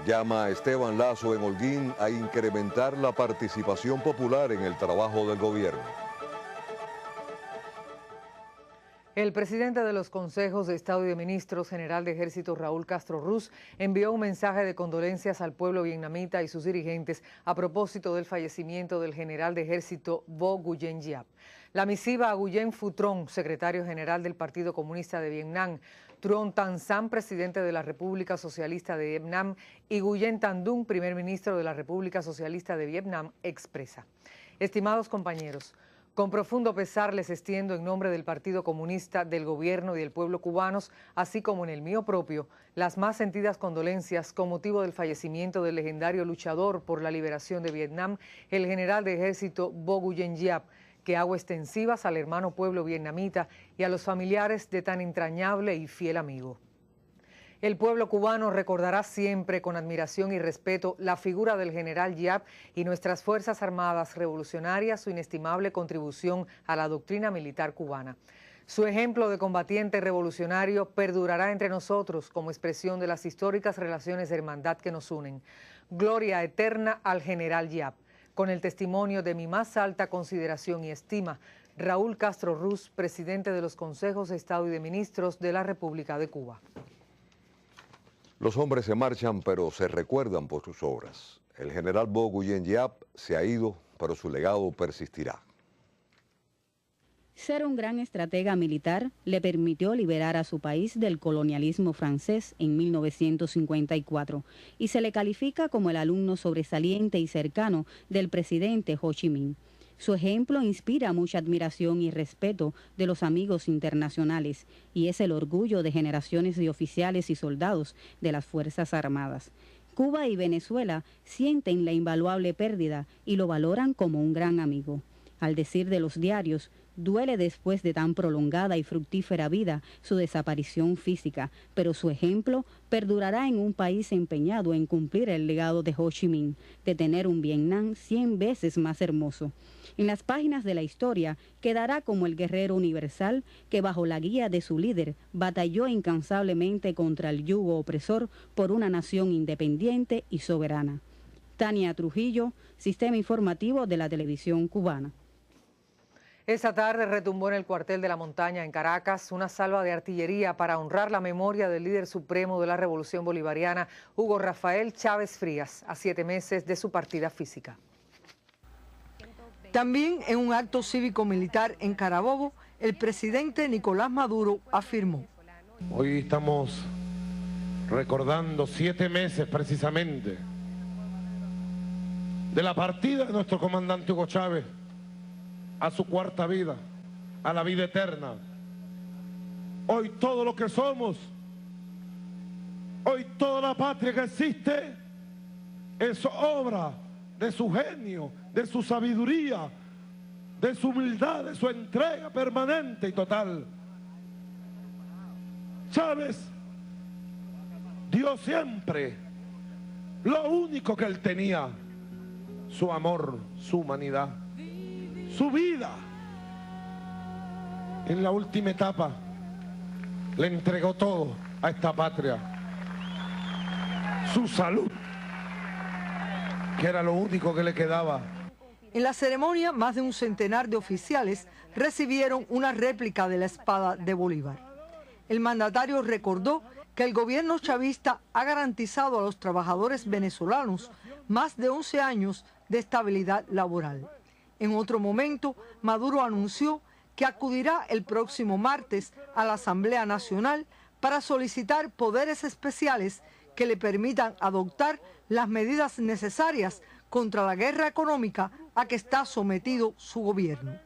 llama a Esteban Lazo en Holguín a incrementar la participación popular en el trabajo del gobierno. El presidente de los Consejos de Estado y de Ministros, general de Ejército Raúl Castro Ruz, envió un mensaje de condolencias al pueblo vietnamita y sus dirigentes a propósito del fallecimiento del general de Ejército Vo Nguyen Giap. La misiva a Nguyen Phu Trong, secretario general del Partido Comunista de Vietnam, Truong Tan Sam, presidente de la República Socialista de Vietnam, y Nguyen Tan Dung, primer ministro de la República Socialista de Vietnam, expresa: estimados compañeros, con profundo pesar les extiendo en nombre del Partido Comunista, del Gobierno y del pueblo cubanos, así como en el mío propio, las más sentidas condolencias con motivo del fallecimiento del legendario luchador por la liberación de Vietnam, el general de ejército Vo Nguyen Giap, que hago extensivas al hermano pueblo vietnamita y a los familiares de tan entrañable y fiel amigo. El pueblo cubano recordará siempre con admiración y respeto la figura del general Giap y nuestras Fuerzas Armadas Revolucionarias, su inestimable contribución a la doctrina militar cubana. Su ejemplo de combatiente revolucionario perdurará entre nosotros como expresión de las históricas relaciones de hermandad que nos unen. Gloria eterna al general Giap. Con el testimonio de mi más alta consideración y estima, Raúl Castro Ruz, presidente de los Consejos de Estado y de Ministros de la República de Cuba. Los hombres se marchan, pero se recuerdan por sus obras. El general Vo Nguyen Giap se ha ido, pero su legado persistirá. Ser un gran estratega militar le permitió liberar a su país del colonialismo francés en 1954 y se le califica como el alumno sobresaliente y cercano del presidente Ho Chi Minh. Su ejemplo inspira mucha admiración y respeto de los amigos internacionales y es el orgullo de generaciones de oficiales y soldados de las Fuerzas Armadas. Cuba y Venezuela sienten la invaluable pérdida y lo valoran como un gran amigo. Al decir de los diarios, duele después de tan prolongada y fructífera vida su desaparición física, pero su ejemplo perdurará en un país empeñado en cumplir el legado de Ho Chi Minh, de tener un Vietnam 100 veces más hermoso. En las páginas de la historia quedará como el guerrero universal que bajo la guía de su líder batalló incansablemente contra el yugo opresor por una nación independiente y soberana. Tania Trujillo, Sistema Informativo de la Televisión Cubana. Esta tarde retumbó en el cuartel de la Montaña en Caracas una salva de artillería para honrar la memoria del líder supremo de la Revolución Bolivariana, Hugo Rafael Chávez Frías, a 7 meses de su partida física. También en un acto cívico-militar en Carabobo, el presidente Nicolás Maduro afirmó: hoy estamos recordando 7 meses precisamente de la partida de nuestro comandante Hugo Chávez a su cuarta vida, a la vida eterna. Hoy todo lo que somos, hoy toda la patria que existe es obra de su genio, de su sabiduría, de su humildad, de su entrega permanente y total. Chávez dio siempre lo único que él tenía: su amor, su humanidad, su vida. En la última etapa le entregó todo a esta patria, su salud, que era lo único que le quedaba. En la ceremonia, más de un centenar de oficiales recibieron una réplica de la espada de Bolívar. El mandatario recordó que el gobierno chavista ha garantizado a los trabajadores venezolanos más de 11 años de estabilidad laboral. En otro momento, Maduro anunció que acudirá el próximo martes a la Asamblea Nacional para solicitar poderes especiales que le permitan adoptar las medidas necesarias contra la guerra económica a que está sometido su gobierno.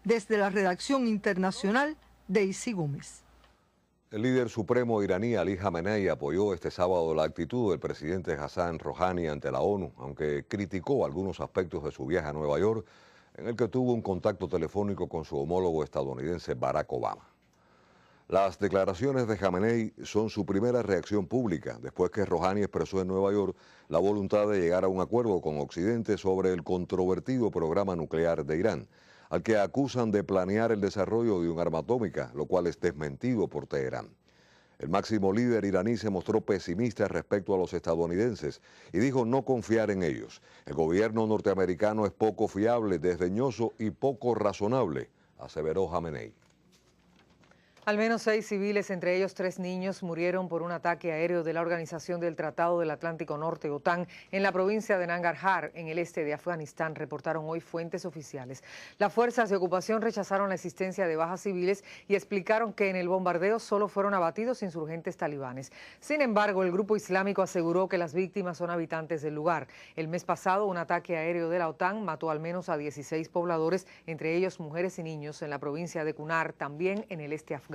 Desde la redacción internacional, Daisy Gómez. El líder supremo iraní Ali Jamenei apoyó este sábado la actitud del presidente Hassan Rouhani ante la ONU, aunque criticó algunos aspectos de su viaje a Nueva York, en el que tuvo un contacto telefónico con su homólogo estadounidense Barack Obama. Las declaraciones de Jamenei son su primera reacción pública, después que Rouhani expresó en Nueva York la voluntad de llegar a un acuerdo con Occidente sobre el controvertido programa nuclear de Irán, al que acusan de planear el desarrollo de un arma atómica, lo cual es desmentido por Teherán. El máximo líder iraní se mostró pesimista respecto a los estadounidenses y dijo no confiar en ellos. El gobierno norteamericano es poco fiable, desdeñoso y poco razonable, aseveró Jamenei. Al menos 6 civiles, entre ellos 3 niños, murieron por un ataque aéreo de la Organización del Tratado del Atlántico Norte, OTAN, en la provincia de Nangarhar, en el este de Afganistán, reportaron hoy fuentes oficiales. Las fuerzas de ocupación rechazaron la existencia de bajas civiles y explicaron que en el bombardeo solo fueron abatidos insurgentes talibanes. Sin embargo, el grupo islámico aseguró que las víctimas son habitantes del lugar. El mes pasado, un ataque aéreo de la OTAN mató al menos a 16 pobladores, entre ellos mujeres y niños, en la provincia de Kunar, también en el este afgano.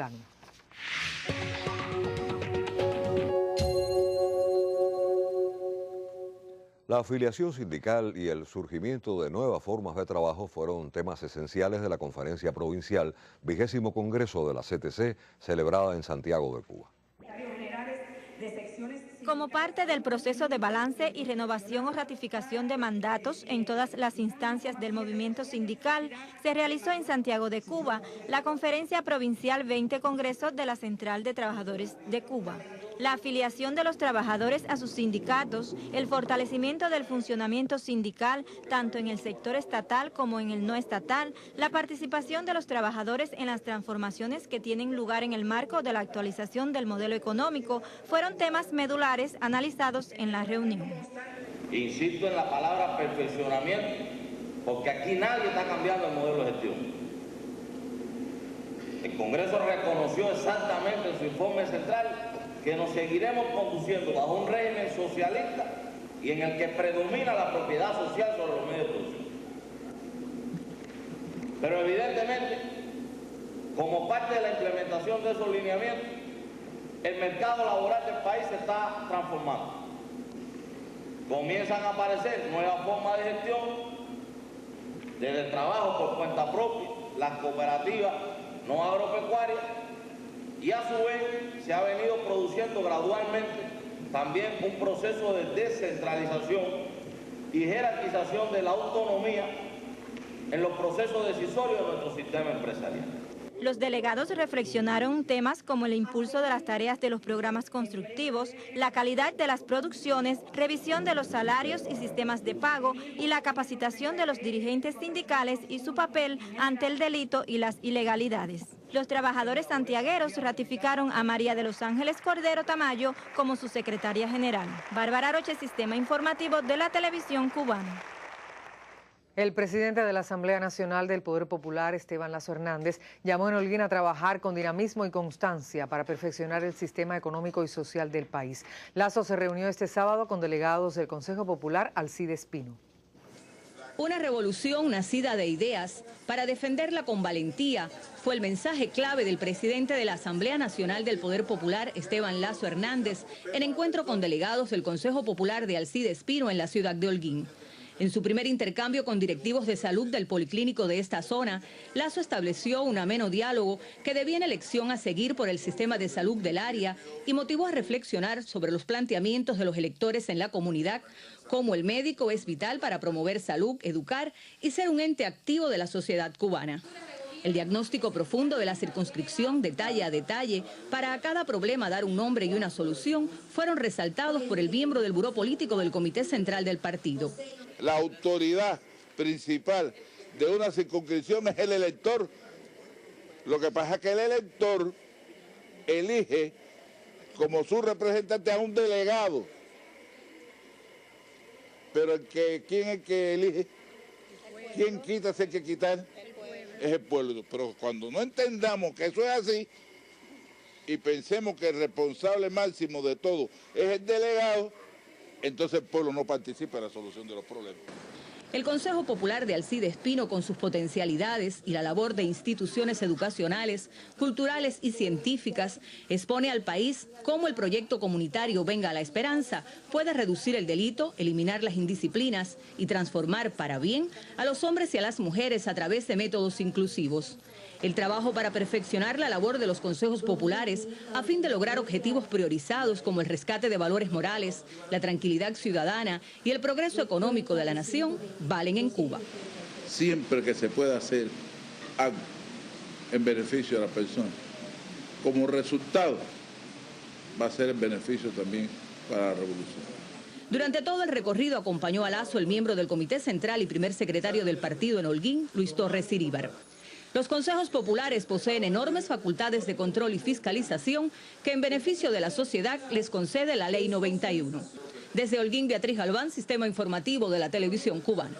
La afiliación sindical y el surgimiento de nuevas formas de trabajo fueron temas esenciales de la conferencia provincial 20º Congreso de la CTC, celebrada en Santiago de Cuba. Como parte del proceso de balance y renovación o ratificación de mandatos en todas las instancias del movimiento sindical, se realizó en Santiago de Cuba la Conferencia Provincial 20 Congreso de la Central de Trabajadores de Cuba. La afiliación de los trabajadores a sus sindicatos, el fortalecimiento del funcionamiento sindical, tanto en el sector estatal como en el no estatal, la participación de los trabajadores en las transformaciones que tienen lugar en el marco de la actualización del modelo económico, fueron temas medulares analizados en la reunión. Insisto en la palabra perfeccionamiento, porque aquí nadie está cambiando el modelo de gestión. El Congreso reconoció exactamente en su informe central que nos seguiremos conduciendo bajo un régimen socialista y en el que predomina la propiedad social sobre los medios de producción. Pero evidentemente, como parte de la implementación de esos lineamientos, el mercado laboral del país se está transformando. Comienzan a aparecer nuevas formas de gestión, desde el trabajo por cuenta propia, las cooperativas no agropecuarias, y a su vez se ha venido produciendo gradualmente también un proceso de descentralización y jerarquización de la autonomía en los procesos decisorios de nuestro sistema empresarial. Los delegados reflexionaron temas como el impulso de las tareas de los programas constructivos, la calidad de las producciones, revisión de los salarios y sistemas de pago y la capacitación de los dirigentes sindicales y su papel ante el delito y las ilegalidades. Los trabajadores santiagueros ratificaron a María de los Ángeles Cordero Tamayo como su secretaria general. Bárbara Roche, Sistema Informativo de la Televisión Cubana. El presidente de la Asamblea Nacional del Poder Popular, Esteban Lazo Hernández, llamó en Holguín a trabajar con dinamismo y constancia para perfeccionar el sistema económico y social del país. Lazo se reunió este sábado con delegados del Consejo Popular Alcide Espino. Una revolución nacida de ideas para defenderla con valentía fue el mensaje clave del presidente de la Asamblea Nacional del Poder Popular, Esteban Lazo Hernández, en encuentro con delegados del Consejo Popular de Alcide Espino en la ciudad de Holguín. En su primer intercambio con directivos de salud del policlínico de esta zona, Lazo estableció un ameno diálogo que deviene lección a seguir por el sistema de salud del área y motivó a reflexionar sobre los planteamientos de los electores en la comunidad, cómo el médico es vital para promover salud, educar y ser un ente activo de la sociedad cubana. El diagnóstico profundo de la circunscripción, detalle a detalle, para a cada problema dar un nombre y una solución, fueron resaltados por el miembro del Buró Político del Comité Central del partido. La autoridad principal de una circunscripción es el elector. Lo que pasa es que el elector elige como su representante a un delegado. Pero ¿quién es el que elige? ¿Quién quita si hay que quitar? Es el pueblo. Pero cuando no entendamos que eso es así y pensemos que el responsable máximo de todo es el delegado, entonces el pueblo no participa en la solución de los problemas. El Consejo Popular de Alcide Espino, con sus potencialidades y la labor de instituciones educacionales, culturales y científicas, expone al país cómo el proyecto comunitario Venga la Esperanza puede reducir el delito, eliminar las indisciplinas y transformar para bien a los hombres y a las mujeres a través de métodos inclusivos. El trabajo para perfeccionar la labor de los consejos populares a fin de lograr objetivos priorizados como el rescate de valores morales, la tranquilidad ciudadana y el progreso económico de la nación valen en Cuba. Siempre que se pueda hacer algo en beneficio de la persona, como resultado va a ser en beneficio también para la revolución. Durante todo el recorrido acompañó a Lasso el miembro del Comité Central y primer secretario del partido en Holguín, Luis Torres Iríbar. Los consejos populares poseen enormes facultades de control y fiscalización que en beneficio de la sociedad les concede la Ley 91. Desde Holguín, Beatriz Galván, Sistema Informativo de la Televisión Cubana.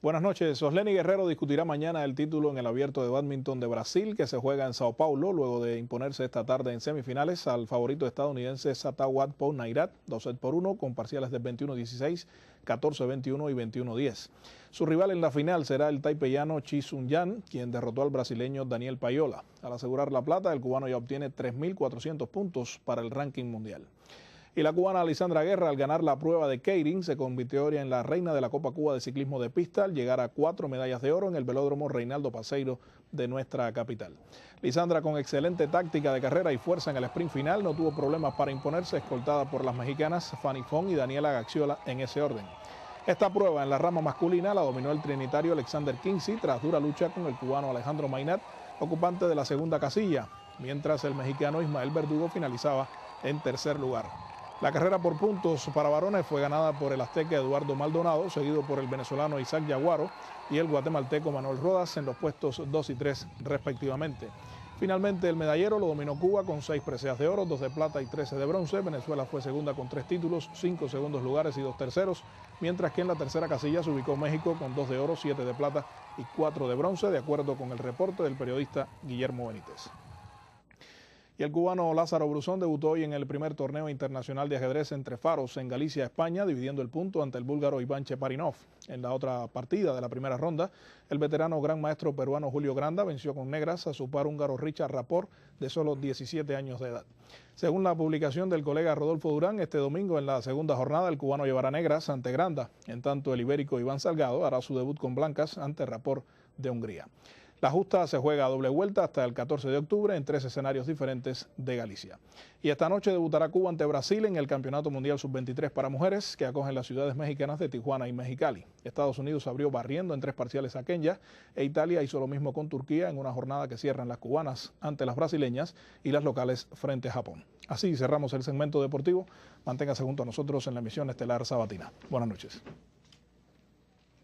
Buenas noches. Osleni Guerrero discutirá mañana el título en el Abierto de Bádminton de Brasil, que se juega en Sao Paulo, luego de imponerse esta tarde en semifinales al favorito estadounidense Satawat Pounairat, 2-1 con parciales de 21-16, 14-21 y 21-10. Su rival en la final será el taipeyano Chi Sun-yan, quien derrotó al brasileño Daniel Paiola. Al asegurar la plata, el cubano ya obtiene 3.400 puntos para el ranking mundial. Y la cubana Alisandra Guerra, al ganar la prueba de Keirin, se convirtió en la reina de la Copa Cuba de Ciclismo de Pista al llegar a 4 medallas de oro en el velódromo Reinaldo Paceiro de nuestra capital. Lisandra, con excelente táctica de carrera y fuerza en el sprint final, no tuvo problemas para imponerse, escoltada por las mexicanas Fanny Fong y Daniela Gaxiola en ese orden. Esta prueba en la rama masculina la dominó el trinitario Alexander Kinsey tras dura lucha con el cubano Alejandro Mainat, ocupante de la segunda casilla, mientras el mexicano Ismael Verdugo finalizaba en tercer lugar. La carrera por puntos para varones fue ganada por el azteca Eduardo Maldonado, seguido por el venezolano Isaac Yaguaro y el guatemalteco Manuel Rodas en los puestos 2 y 3 respectivamente. Finalmente el medallero lo dominó Cuba con 6 preseas de oro, 2 de plata y 13 de bronce. Venezuela fue segunda con 3 títulos, 5 segundos lugares y 2 terceros, mientras que en la tercera casilla se ubicó México con 2 de oro, 7 de plata y 4 de bronce, de acuerdo con el reporte del periodista Guillermo Benítez. Y el cubano Lázaro Bruzón debutó hoy en el primer torneo internacional de ajedrez entre faros en Galicia, España, dividiendo el punto ante el búlgaro Iván Cheparinov. En la otra partida de la primera ronda, el veterano gran maestro peruano Julio Granda venció con negras a su par húngaro Richard Rapport, de solo 17 años de edad. Según la publicación del colega Rodolfo Durán, este domingo en la segunda jornada el cubano llevará negras ante Granda, en tanto el ibérico Iván Salgado hará su debut con blancas ante Rapport de Hungría. La justa se juega a doble vuelta hasta el 14 de octubre en 3 escenarios diferentes de Galicia. Y esta noche debutará Cuba ante Brasil en el Campeonato Mundial Sub-23 para mujeres que acogen las ciudades mexicanas de Tijuana y Mexicali. Estados Unidos abrió barriendo en 3 parciales a Kenia e Italia hizo lo mismo con Turquía en una jornada que cierran las cubanas ante las brasileñas y las locales frente a Japón. Así cerramos el segmento deportivo. Manténgase junto a nosotros en la emisión estelar sabatina. Buenas noches.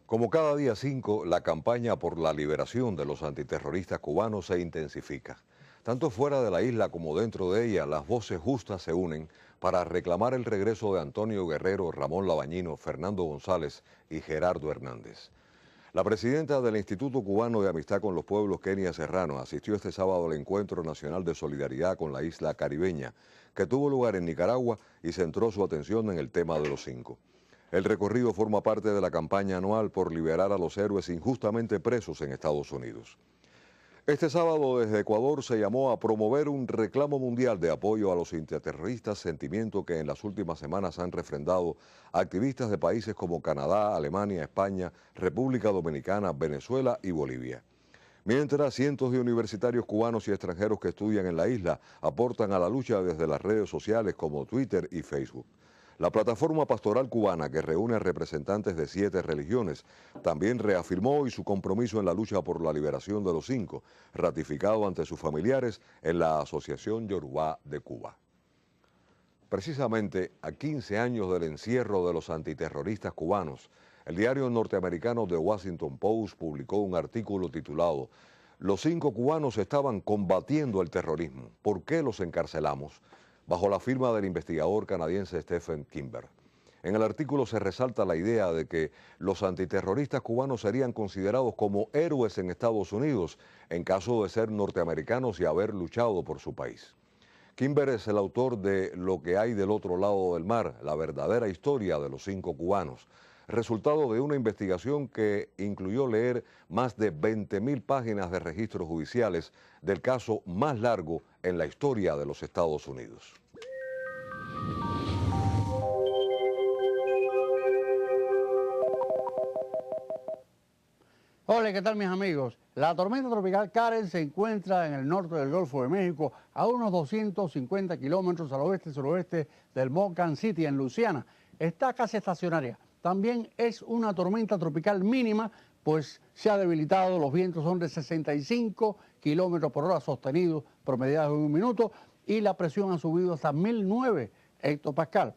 Como cada día 5, la campaña por la liberación de los antiterroristas cubanos se intensifica. Tanto fuera de la isla como dentro de ella, las voces justas se unen para reclamar el regreso de Antonio Guerrero, Ramón Labañino, Fernando González y Gerardo Hernández. La presidenta del Instituto Cubano de Amistad con los Pueblos, Kenia Serrano, asistió este sábado al Encuentro Nacional de Solidaridad con la isla caribeña, que tuvo lugar en Nicaragua y centró su atención en el tema de los 5. El recorrido forma parte de la campaña anual por liberar a los héroes injustamente presos en Estados Unidos. Este sábado desde Ecuador se llamó a promover un reclamo mundial de apoyo a los antiterroristas, sentimiento que en las últimas semanas han refrendado activistas de países como Canadá, Alemania, España, República Dominicana, Venezuela y Bolivia. Mientras, cientos de universitarios cubanos y extranjeros que estudian en la isla aportan a la lucha desde las redes sociales como Twitter y Facebook. La plataforma pastoral cubana, que reúne a representantes de 7 religiones, también reafirmó hoy su compromiso en la lucha por la liberación de los 5, ratificado ante sus familiares en la Asociación Yorubá de Cuba. Precisamente a 15 años del encierro de los antiterroristas cubanos, el diario norteamericano The Washington Post publicó un artículo titulado «Los 5 cubanos estaban combatiendo el terrorismo. ¿Por qué los encarcelamos?», bajo la firma del investigador canadiense Stephen Kimber. En el artículo se resalta la idea de que los antiterroristas cubanos serían considerados como héroes en Estados Unidos en caso de ser norteamericanos y haber luchado por su país. Kimber es el autor de Lo que hay del otro lado del mar, la verdadera historia de los 5 cubanos, resultado de una investigación que incluyó leer más de 20.000 páginas de registros judiciales del caso más largo en la historia de los Estados Unidos. Hola, ¿qué tal mis amigos? La tormenta tropical Karen se encuentra en el norte del Golfo de México, a unos 250 kilómetros al oeste-suroeste del Morgan City, en Luisiana. Está casi estacionaria, también es una tormenta tropical mínima, pues se ha debilitado, los vientos son de 65 kilómetros por hora sostenidos, promediados en un minuto, y la presión ha subido hasta 1009 hectopascal.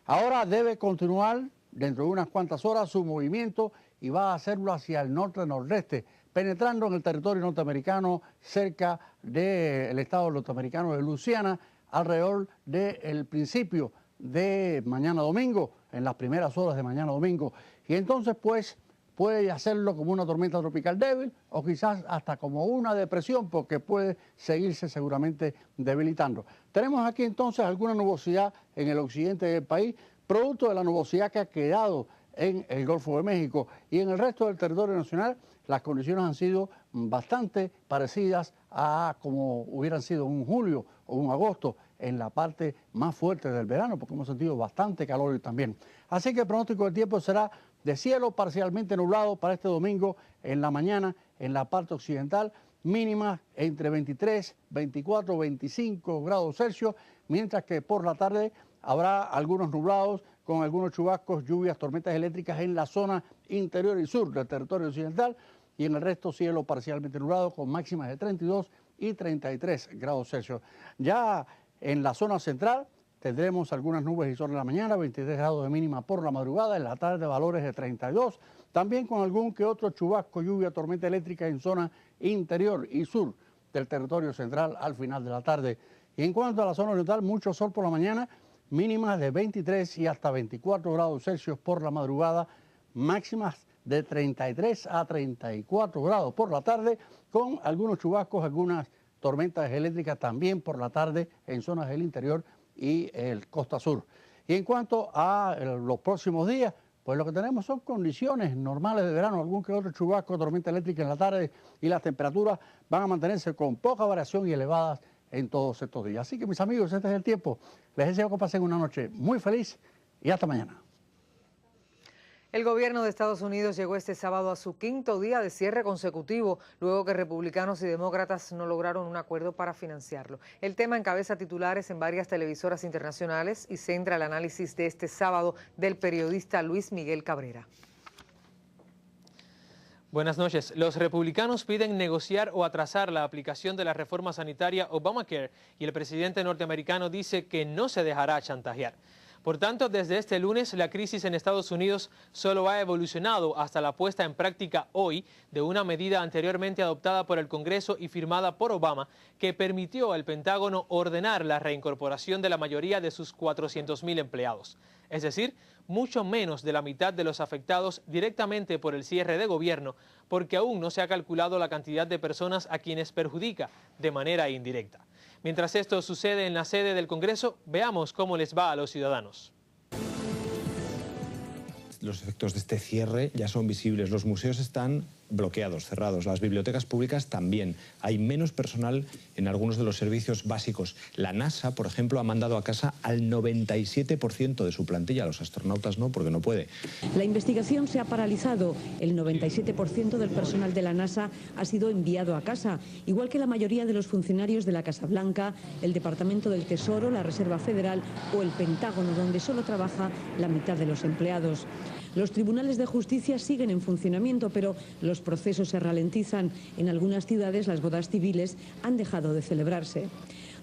Ahora debe continuar dentro de unas cuantas horas su movimiento y va a hacerlo hacia el norte-nordeste, penetrando en el territorio norteamericano cerca del estado norteamericano de Luisiana, alrededor del principio de mañana domingo, en las primeras horas de mañana domingo. Y entonces pues puede hacerlo como una tormenta tropical débil o quizás hasta como una depresión, porque puede seguirse seguramente debilitando. Tenemos aquí entonces alguna nubosidad en el occidente del país, producto de la nubosidad que ha quedado en el Golfo de México, y en el resto del territorio nacional las condiciones han sido bastante parecidas a como hubieran sido un julio o un agosto en la parte más fuerte del verano, porque hemos sentido bastante calor también. Así que el pronóstico del tiempo será de cielo parcialmente nublado para este domingo en la mañana en la parte occidental, mínima entre 23, 24, 25 grados Celsius, mientras que por la tarde habrá algunos nublados con algunos chubascos, lluvias, tormentas eléctricas en la zona interior y sur del territorio occidental, y en el resto cielo parcialmente nublado con máximas de 32 y 33 grados Celsius. Ya en la zona central tendremos algunas nubes y sol en la mañana, 23 grados de mínima por la madrugada, en la tarde valores de 32, también con algún que otro chubasco, lluvia, tormenta eléctrica en zona interior y sur del territorio central al final de la tarde. Y en cuanto a la zona oriental, mucho sol por la mañana, mínimas de 23 y hasta 24 grados Celsius por la madrugada, máximas de 33 a 34 grados por la tarde, con algunos chubascos, algunas tormentas eléctricas también por la tarde en zonas del interior y el costa sur. Y en cuanto a los próximos días, pues lo que tenemos son condiciones normales de verano, algún que otro chubasco, tormenta eléctrica en la tarde, y las temperaturas van a mantenerse con poca variación y elevadas en todos estos días. Así que mis amigos, este es el tiempo. Les deseo que pasen una noche muy feliz y hasta mañana. El gobierno de Estados Unidos llegó este sábado a su quinto día de cierre consecutivo, luego que republicanos y demócratas no lograron un acuerdo para financiarlo. El tema encabeza titulares en varias televisoras internacionales y centra el análisis de este sábado del periodista Luis Miguel Cabrera. Buenas noches. Los republicanos piden negociar o atrasar la aplicación de la reforma sanitaria Obamacare y el presidente norteamericano dice que no se dejará chantajear. Por tanto, desde este lunes, la crisis en Estados Unidos solo ha evolucionado hasta la puesta en práctica hoy de una medida anteriormente adoptada por el Congreso y firmada por Obama que permitió al Pentágono ordenar la reincorporación de la mayoría de sus 400,000 empleados. Es decir, mucho menos de la mitad de los afectados directamente por el cierre de gobierno, porque aún no se ha calculado la cantidad de personas a quienes perjudica de manera indirecta. Mientras esto sucede en la sede del Congreso, veamos cómo les va a los ciudadanos. Los efectos de este cierre ya son visibles. Los museos están bloqueados, cerrados. Las bibliotecas públicas también. Hay menos personal en algunos de los servicios básicos. La NASA, por ejemplo, ha mandado a casa al 97% de su plantilla. Los astronautas no, porque no puede. La investigación se ha paralizado. El 97% del personal de la NASA ha sido enviado a casa, igual que la mayoría de los funcionarios de la Casa Blanca, el Departamento del Tesoro, la Reserva Federal o el Pentágono, donde solo trabaja la mitad de los empleados. Los tribunales de justicia siguen en funcionamiento, pero los procesos se ralentizan. En algunas ciudades las bodas civiles han dejado de celebrarse.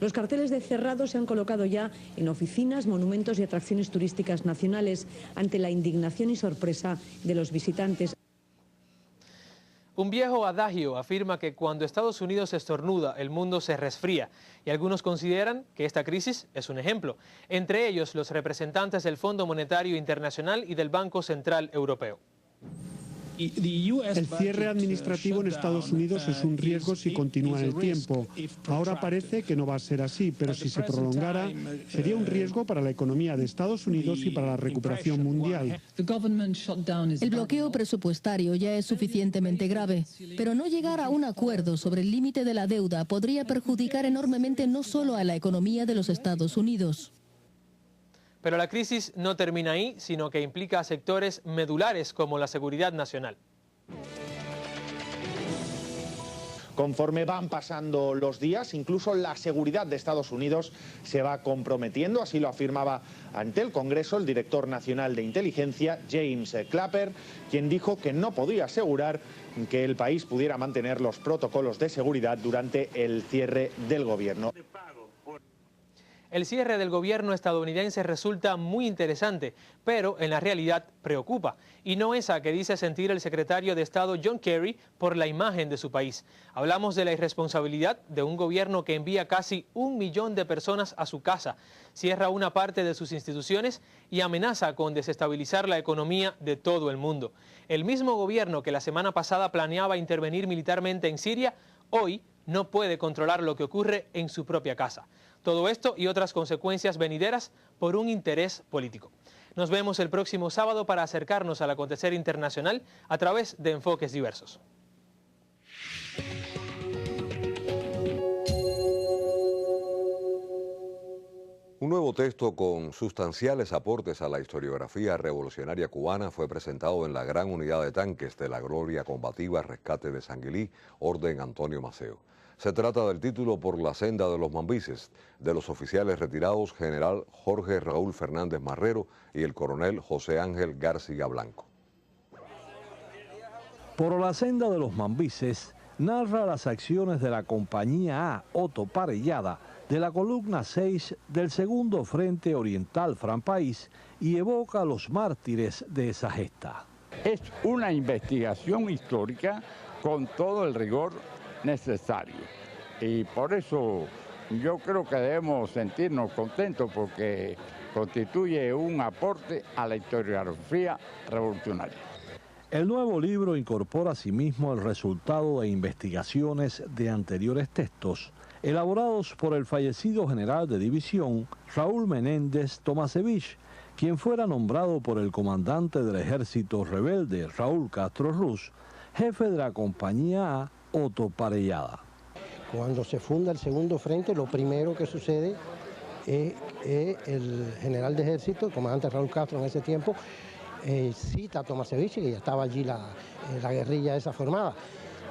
Los carteles de cerrado se han colocado ya en oficinas, monumentos y atracciones turísticas nacionales ante la indignación y sorpresa de los visitantes. Un viejo adagio afirma que cuando Estados Unidos estornuda, el mundo se resfría, y algunos consideran que esta crisis es un ejemplo, entre ellos los representantes del Fondo Monetario Internacional y del Banco Central Europeo. El cierre administrativo en Estados Unidos es un riesgo si continúa en el tiempo. Ahora parece que no va a ser así, pero si se prolongara, sería un riesgo para la economía de Estados Unidos y para la recuperación mundial. El bloqueo presupuestario ya es suficientemente grave, pero no llegar a un acuerdo sobre el límite de la deuda podría perjudicar enormemente no solo a la economía de los Estados Unidos. Pero la crisis no termina ahí, sino que implica sectores medulares como la seguridad nacional. Conforme van pasando los días, incluso la seguridad de Estados Unidos se va comprometiendo, así lo afirmaba ante el Congreso el director nacional de inteligencia, James Clapper, quien dijo que no podía asegurar que el país pudiera mantener los protocolos de seguridad durante el cierre del gobierno. El cierre del gobierno estadounidense resulta muy interesante, pero en la realidad preocupa. Y no esa que dice sentir el secretario de Estado John Kerry por la imagen de su país. Hablamos de la irresponsabilidad de un gobierno que envía casi 1 millón de personas a su casa, cierra una parte de sus instituciones y amenaza con desestabilizar la economía de todo el mundo. El mismo gobierno que la semana pasada planeaba intervenir militarmente en Siria, hoy no puede controlar lo que ocurre en su propia casa. Todo esto y otras consecuencias venideras por un interés político. Nos vemos el próximo sábado para acercarnos al acontecer internacional a través de enfoques diversos. Un nuevo texto con sustanciales aportes a la historiografía revolucionaria cubana fue presentado en la Gran Unidad de Tanques de la Gloria Combativa Rescate de Sanguilí, Orden Antonio Maceo. Se trata del título Por la senda de los Mambises, de los oficiales retirados General Jorge Raúl Fernández Marrero y el coronel José Ángel García Blanco. Por la senda de los Mambises narra las acciones de la Compañía A Otto Parellada de la columna 6 del Segundo Frente Oriental Franpaís y evoca a los mártires de esa gesta. Es una investigación histórica con todo el rigor necesario y por eso yo creo que debemos sentirnos contentos porque constituye un aporte a la historiografía revolucionaria. El nuevo libro incorpora asimismo el resultado de investigaciones de anteriores textos elaborados por el fallecido general de división Raúl Menéndez Tomasevich, quien fuera nombrado por el comandante del ejército rebelde Raúl Castro Ruz, jefe de la Compañía A Otto Parellada. Cuando se funda el Segundo Frente, lo primero que sucede es el general de ejército, el comandante Raúl Castro en ese tiempo, cita a Tomasevich, que ya estaba allí la guerrilla esa formada,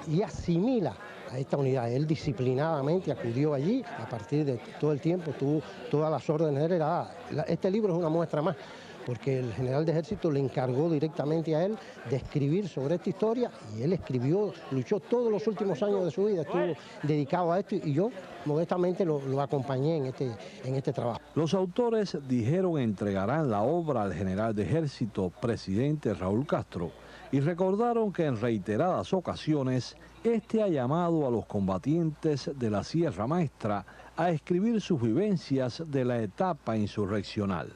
y asimila a esta unidad. Él disciplinadamente acudió allí, a partir de todo el tiempo tuvo todas las órdenes heredadas. Este libro es una muestra más, porque el general de ejército le encargó directamente a él de escribir sobre esta historia, y él escribió, luchó todos los últimos años de su vida, estuvo dedicado a esto, y yo modestamente lo acompañé en este trabajo. Los autores dijeron entregarán la obra al general de ejército, presidente Raúl Castro, y recordaron que en reiteradas ocasiones este ha llamado a los combatientes de la Sierra Maestra a escribir sus vivencias de la etapa insurreccional.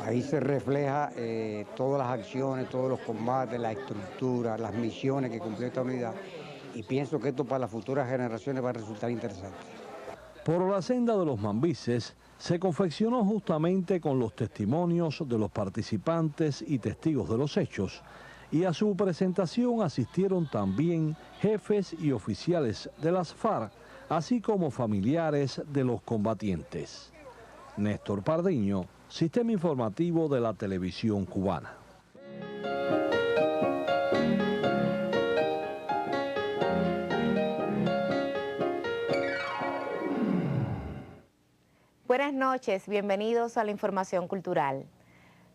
Ahí se refleja todas las acciones, todos los combates, la estructura, las misiones que cumplió esta unidad, y pienso que esto para las futuras generaciones va a resultar interesante. Por la senda de los Mambises se confeccionó justamente con los testimonios de los participantes y testigos de los hechos, y a su presentación asistieron también jefes y oficiales de las FARC, así como familiares de los combatientes. Néstor Pardiño, Sistema Informativo de la Televisión Cubana. Buenas noches, bienvenidos a la información cultural.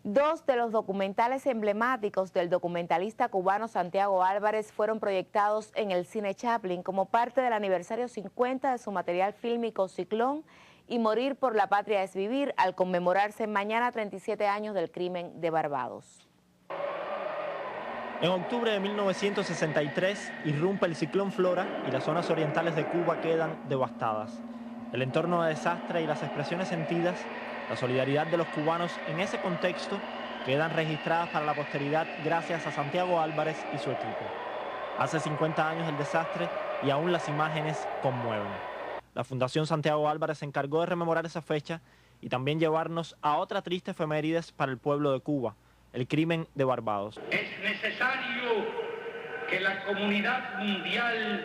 Dos de los documentales emblemáticos del documentalista cubano Santiago Álvarez fueron proyectados en el Cine Chaplin como parte del aniversario 50 de su material fílmico Ciclón y Morir por la Patria es Vivir, al conmemorarse mañana 37 años del crimen de Barbados. En octubre de 1963 irrumpe el ciclón Flora y las zonas orientales de Cuba quedan devastadas. El entorno de desastre y las expresiones sentidas, la solidaridad de los cubanos en ese contexto, quedan registradas para la posteridad gracias a Santiago Álvarez y su equipo. Hace 50 años el desastre y aún las imágenes conmueven. La Fundación Santiago Álvarez se encargó de rememorar esa fecha y también llevarnos a otra triste efemérides para el pueblo de Cuba, el crimen de Barbados. Es necesario que la comunidad mundial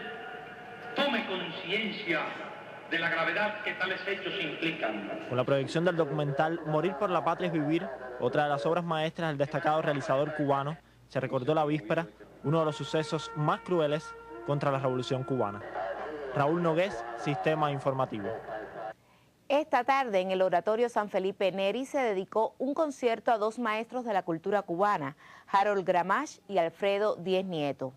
tome conciencia de la gravedad que tales hechos implican. Con la proyección del documental Morir por la Patria es Vivir, otra de las obras maestras del destacado realizador cubano, se recordó la víspera uno de los sucesos más crueles contra la Revolución Cubana. Raúl Nogués, Sistema Informativo. Esta tarde en el Oratorio San Felipe Neri se dedicó un concierto a dos maestros de la cultura cubana, Harold Gramash y Alfredo Díez Nieto.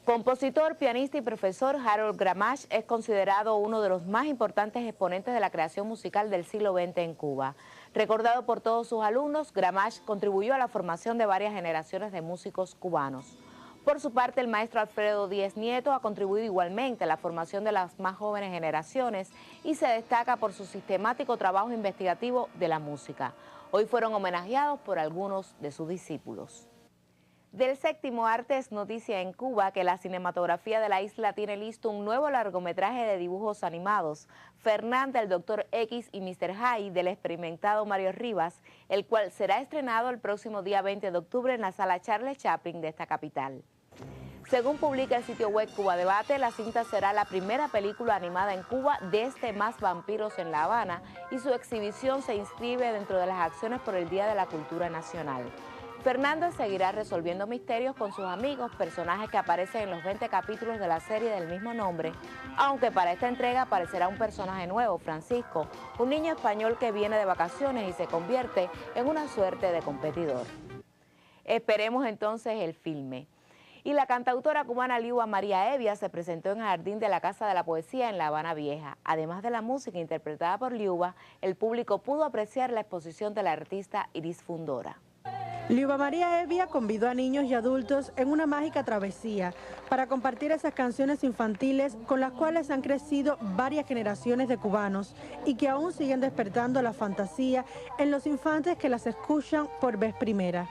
Compositor, pianista y profesor, Harold Gramash es considerado uno de los más importantes exponentes de la creación musical del siglo XX en Cuba. Recordado por todos sus alumnos, Gramash contribuyó a la formación de varias generaciones de músicos cubanos. Por su parte, el maestro Alfredo Díez Nieto ha contribuido igualmente a la formación de las más jóvenes generaciones y se destaca por su sistemático trabajo investigativo de la música. Hoy fueron homenajeados por algunos de sus discípulos. Del séptimo arte es noticia en Cuba que la cinematografía de la isla tiene listo un nuevo largometraje de dibujos animados, Fernández, el Dr. X y Mr. Hyde, del experimentado Mario Rivas, el cual será estrenado el próximo día 20 de octubre en la sala Charles Chaplin de esta capital. Según publica el sitio web Cuba Debate, la cinta será la primera película animada en Cuba desde Más Vampiros en La Habana y su exhibición se inscribe dentro de las acciones por el Día de la Cultura Nacional. Fernández seguirá resolviendo misterios con sus amigos, personajes que aparecen en los 20 capítulos de la serie del mismo nombre, aunque para esta entrega aparecerá un personaje nuevo, Francisco, un niño español que viene de vacaciones y se convierte en una suerte de competidor. Esperemos entonces el filme. Y la cantautora cubana Liuba María Evia se presentó en el Jardín de la Casa de la Poesía en La Habana Vieja. Además de la música interpretada por Liuba, el público pudo apreciar la exposición de la artista Iris Fundora. Liuba María Evia convidó a niños y adultos en una mágica travesía para compartir esas canciones infantiles con las cuales han crecido varias generaciones de cubanos y que aún siguen despertando la fantasía en los infantes que las escuchan por vez primera.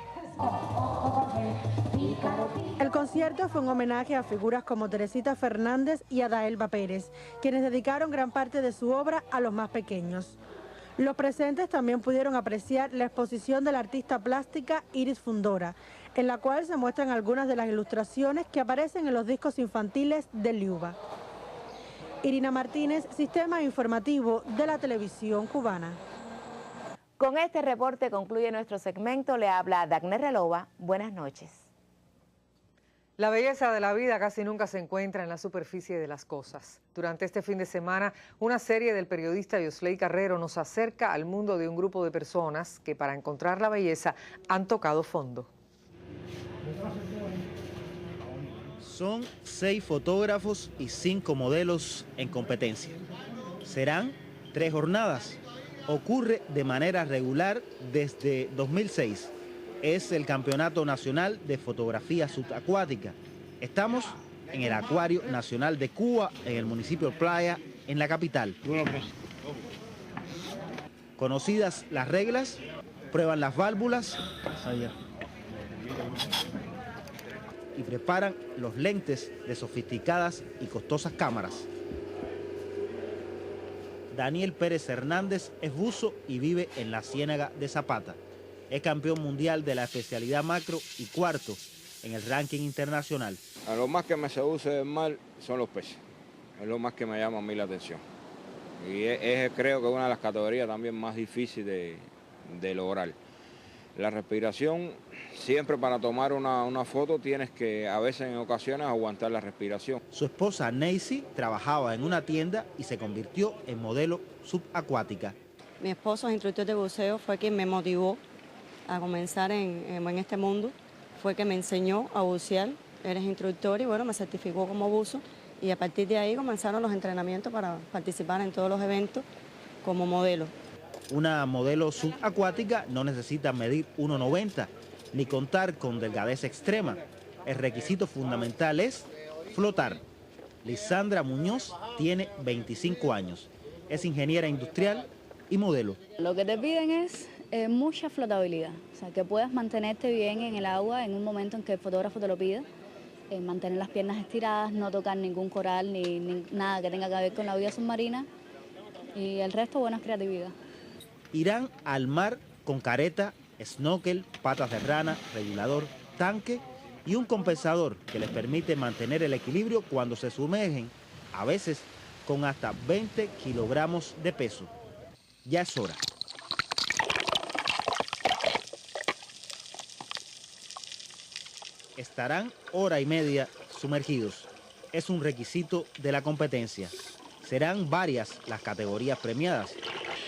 El concierto fue un homenaje a figuras como Teresita Fernández y Adaelba Pérez, quienes dedicaron gran parte de su obra a los más pequeños. Los presentes también pudieron apreciar la exposición de la artista plástica Iris Fundora, en la cual se muestran algunas de las ilustraciones que aparecen en los discos infantiles de Liuba. Irina Martínez, Sistema Informativo de la Televisión Cubana. Con este reporte concluye nuestro segmento. Le habla Dagner Relova. Buenas noches. La belleza de la vida casi nunca se encuentra en la superficie de las cosas. Durante este fin de semana, una serie del periodista Yosley Carrero nos acerca al mundo de un grupo de personas que para encontrar la belleza han tocado fondo. Son 6 fotógrafos y 5 modelos en competencia. Serán 3 jornadas. Ocurre de manera regular desde 2006. Es el Campeonato Nacional de Fotografía Subacuática. Estamos en el Acuario Nacional de Cuba, en el municipio de Playa, en la capital. Conocidas las reglas, prueban las válvulas y preparan los lentes de sofisticadas y costosas cámaras. Daniel Pérez Hernández es buzo y vive en la Ciénaga de Zapata. Es campeón mundial de la especialidad macro y cuarto en el ranking internacional. A lo más que me seduce del mar son los peces. Es lo más que me llama a mí la atención. Y creo que es una de las categorías también más difíciles de lograr. La respiración, siempre para tomar una foto tienes que, a veces en ocasiones, aguantar la respiración. Su esposa Neisy trabajaba en una tienda y se convirtió en modelo subacuática. Mi esposo, instructor de buceo, fue quien me motivó a comenzar en este mundo. Fue que me enseñó a bucear, eres instructor y bueno, me certificó como buzo y a partir de ahí comenzaron los entrenamientos para participar en todos los eventos como modelo. Una modelo subacuática no necesita medir 1,90 ni contar con delgadez extrema. El requisito fundamental es flotar. Lisandra Muñoz tiene 25 años. Es ingeniera industrial y modelo. Lo que te piden es mucha flotabilidad, o sea, que puedas mantenerte bien en el agua en un momento en que el fotógrafo te lo pida, mantener las piernas estiradas, no tocar ningún coral ni nada que tenga que ver con la vida submarina y el resto, buena creatividad. Irán al mar con careta, snorkel, patas de rana, regulador, tanque y un compensador que les permite mantener el equilibrio cuando se sumergen, a veces con hasta 20 kilogramos de peso. Ya es hora. Estarán hora y media sumergidos. es un requisito de la competencia. Serán varias las categorías premiadas.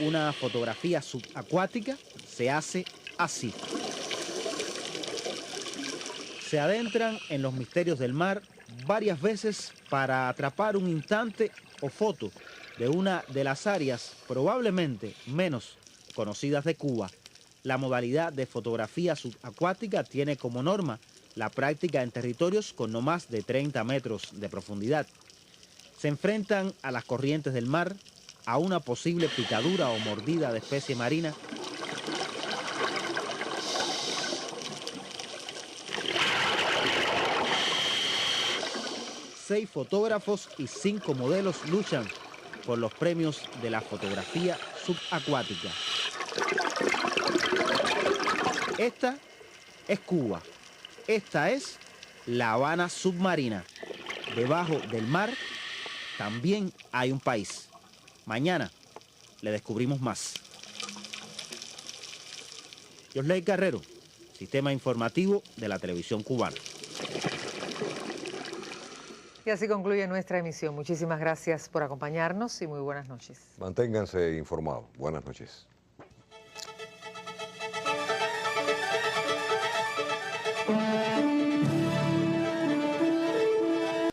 Una fotografía subacuática se hace así. Se adentran en los misterios del mar varias veces para atrapar un instante o foto de una de las áreas probablemente menos conocidas de Cuba. La modalidad de fotografía subacuática tiene como norma la práctica en territorios con no más de 30 metros de profundidad. Se enfrentan a las corrientes del mar, a una posible picadura o mordida de especie marina. Seis fotógrafos y 5 modelos luchan por los premios de la fotografía subacuática. Esta es Cuba. Esta es La Habana submarina. Debajo del mar también hay un país. Mañana le descubrimos más. Yosley Carrero, Sistema Informativo de la Televisión Cubana. Y así concluye nuestra emisión. Muchísimas gracias por acompañarnos y muy buenas noches. Manténganse informados. Buenas noches.